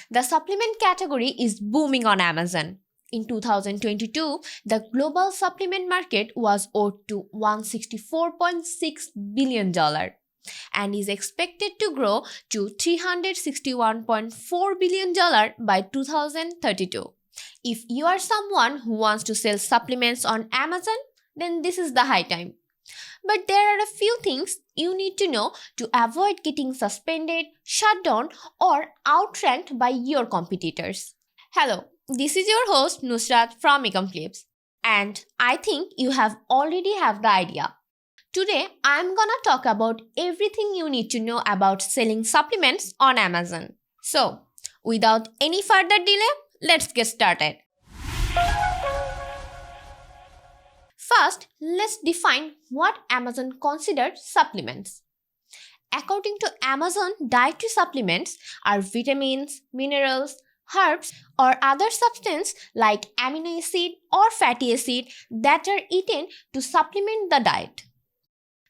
The supplement category is booming on Amazon. In 2022, the global supplement market was owed to $164.6 billion and is expected to grow to $361.4 billion by 2032. If you are someone who wants to sell supplements on Amazon, then this is the high time. But there are a few things you need to know to avoid getting suspended, shut down, or outranked by your competitors. Hello, this is your host Nusrat from Ecomclips, and I think you already have the idea. Today, I'm gonna talk about everything you need to know about selling supplements on Amazon. So, without any further delay, let's get started. First, let's define what Amazon considers supplements. According to Amazon, dietary supplements are vitamins, minerals, herbs, or other substances like amino acid or fatty acid that are eaten to supplement the diet.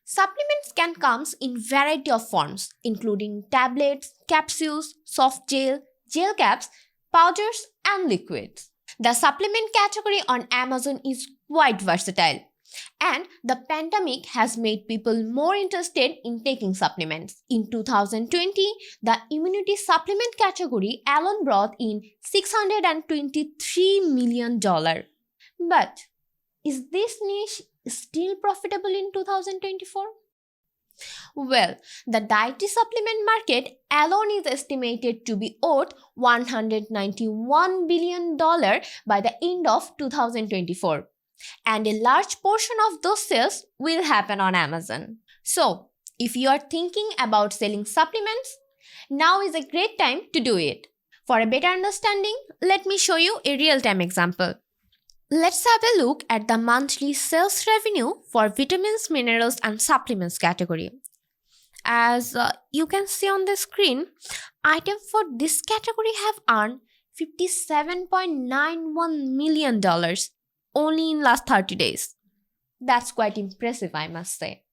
Supplements can come in variety of forms, including tablets, capsules, soft gel, gel caps, powders, and liquids. The supplement category on Amazon is quite versatile, and the pandemic has made people more interested in taking supplements. In 2020, the immunity supplement category alone brought in $623 million. But is this niche still profitable in 2024? Well, the dietary supplement market alone is estimated to be worth $191 billion by the end of 2024, and a large portion of those sales will happen on Amazon. So, if you are thinking about selling supplements, now is a great time to do it. For a better understanding, let me show you a real-time example. Let's have a look at the monthly sales revenue for vitamins, minerals, and supplements category. As you can see on the screen, items for this category have earned $57.91 million only in last 30 days. That's quite impressive, I must say.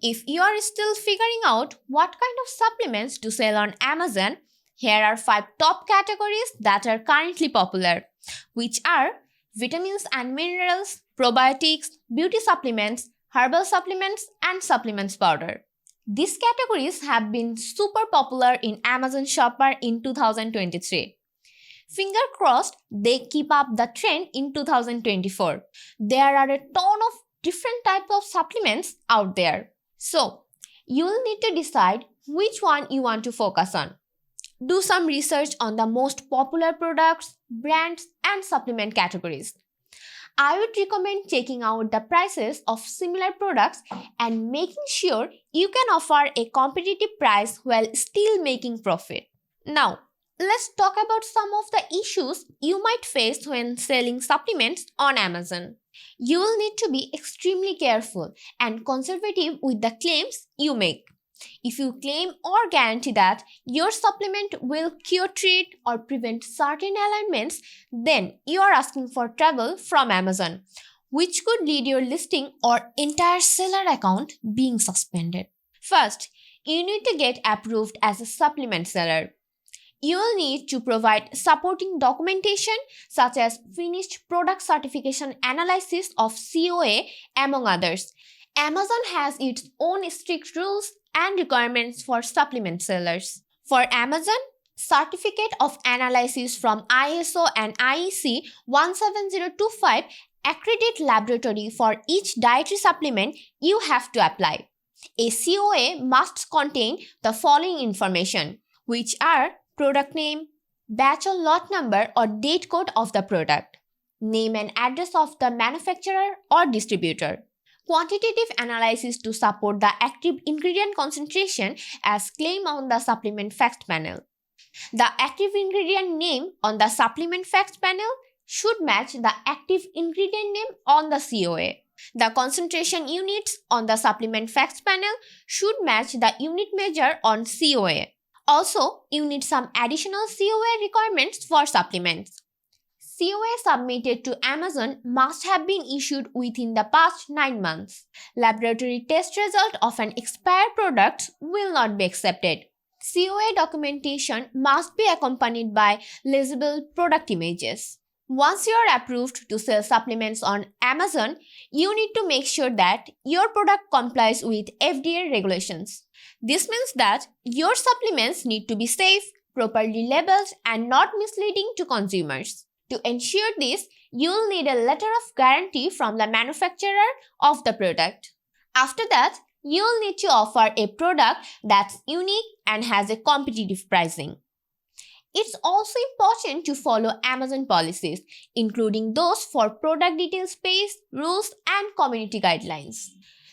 If you are still figuring out what kind of supplements to sell on Amazon, here are 5 top categories that are currently popular, which are vitamins and minerals, probiotics, beauty supplements, herbal supplements, and supplements powder. These categories have been super popular in Amazon Shopper in 2023. Finger crossed they keep up the trend in 2024. There are a ton of different types of supplements out there. So, you'll need to decide which one you want to focus on. Do some research on the most popular products, brands, and supplement categories. I would recommend checking out the prices of similar products and making sure you can offer a competitive price while still making profit. Now, let's talk about some of the issues you might face when selling supplements on Amazon. You will need to be extremely careful and conservative with the claims you make. If you claim or guarantee that your supplement will cure, treat, or prevent certain ailments, then you are asking for trouble from Amazon, which could lead your listing or entire seller account being suspended. First, you need to get approved as a supplement seller. You will need to provide supporting documentation such as finished product certification analysis of COA, among others. Amazon has its own strict rules and requirements for supplement sellers. For Amazon, Certificate of Analysis from ISO and IEC 17025 accredit laboratory for each dietary supplement you have to apply. A COA must contain the following information, which are product name, batch or lot number or date code of the product, name and address of the manufacturer or distributor, quantitative analysis to support the active ingredient concentration as claimed on the supplement facts panel. The active ingredient name on the supplement facts panel should match the active ingredient name on the COA. The concentration units on the supplement facts panel should match the unit measure on COA. Also, you need some additional COA requirements for supplements. COA submitted to Amazon must have been issued within the past 9 months. Laboratory test result of an expired product will not be accepted. COA documentation must be accompanied by legible product images. Once you are approved to sell supplements on Amazon, you need to make sure that your product complies with FDA regulations. This means that your supplements need to be safe, properly labeled, and not misleading to consumers. To ensure this, you'll need a letter of guarantee from the manufacturer of the product. After that, you'll need to offer a product that's unique and has a competitive pricing. It's also important to follow Amazon policies, including those for product detail space, rules, and community guidelines.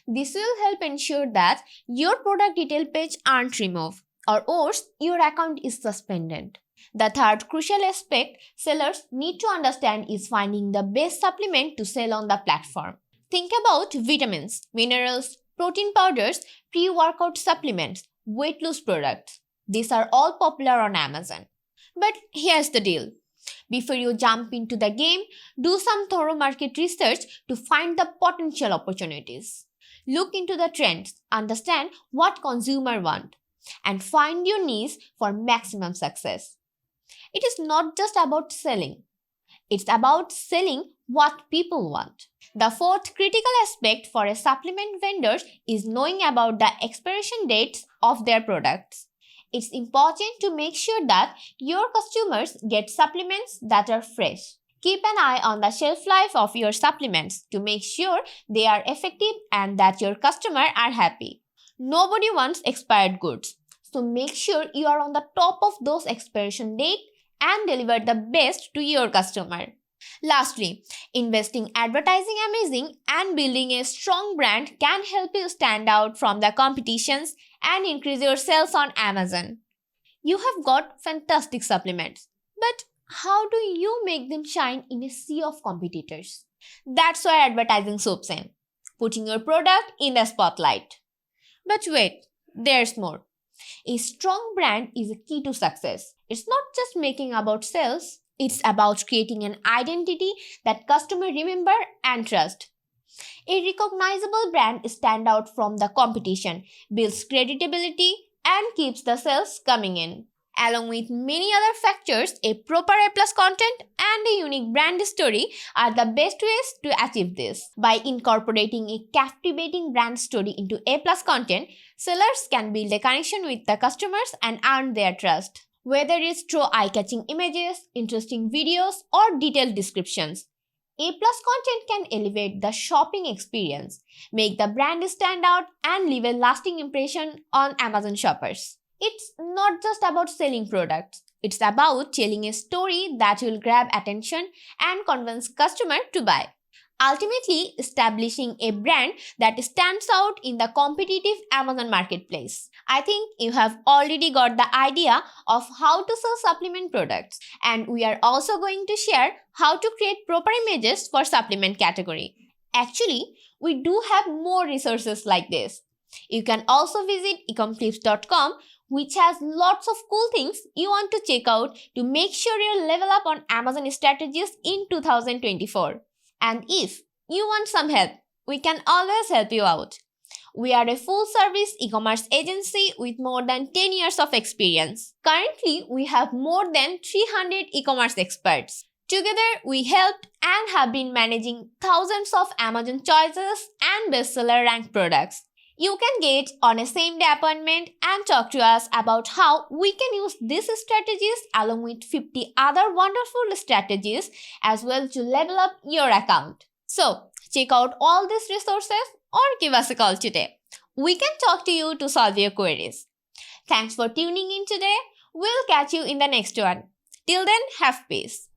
This will help ensure that your product detail page aren't removed, or else your account is suspended. The third crucial aspect sellers need to understand is finding the best supplement to sell on the platform. Think about vitamins, minerals, protein powders, pre-workout supplements, weight loss products. These are all popular on Amazon. But here's the deal. Before you jump into the game, do some thorough market research to find the potential opportunities. Look into the trends, understand what consumers want, and find your niche for maximum success. It is not just about selling. It's about selling what people want. The fourth critical aspect for a supplement vendor is knowing about the expiration dates of their products. It's important to make sure that your customers get supplements that are fresh. Keep an eye on the shelf life of your supplements to make sure they are effective and that your customers are happy. Nobody wants expired goods, so make sure you are on the top of those expiration dates and deliver the best to your customer. Lastly, investing advertising amazing and building a strong brand can help you stand out from the competitions and increase your sales on Amazon. You have got fantastic supplements, but how do you make them shine in a sea of competitors? That's why advertising swoops in, putting your product in the spotlight. But wait, there's more. A strong brand is a key to success. It's not just making about sales, it's about creating an identity that customers remember and trust. A recognizable brand stands out from the competition, builds credibility, and keeps the sales coming in. Along with many other factors, a proper A+ content and a unique brand story are the best ways to achieve this. By incorporating a captivating brand story into A+ content, sellers can build a connection with the customers and earn their trust. Whether it's through eye-catching images, interesting videos, or detailed descriptions, A+ content can elevate the shopping experience, make the brand stand out, and leave a lasting impression on Amazon shoppers. It's not just about selling products. It's about telling a story that will grab attention and convince customers to buy. Ultimately, establishing a brand that stands out in the competitive Amazon marketplace. I think you have already got the idea of how to sell supplement products, and we are also going to share how to create proper images for supplement category. Actually, we do have more resources like this. You can also visit ecomclips.com, which has lots of cool things you want to check out to make sure you level up on Amazon strategies in 2024. And if you want some help, we can always help you out. We are a full-service e-commerce agency with more than 10 years of experience. Currently, we have more than 300 e-commerce experts. Together, we helped and have been managing thousands of Amazon choices and bestseller ranked products. You can get on a same-day appointment and talk to us about how we can use these strategies along with 50 other wonderful strategies as well to level up your account. So, check out all these resources or give us a call today. We can talk to you to solve your queries. Thanks for tuning in today. We'll catch you in the next one. Till then, have peace.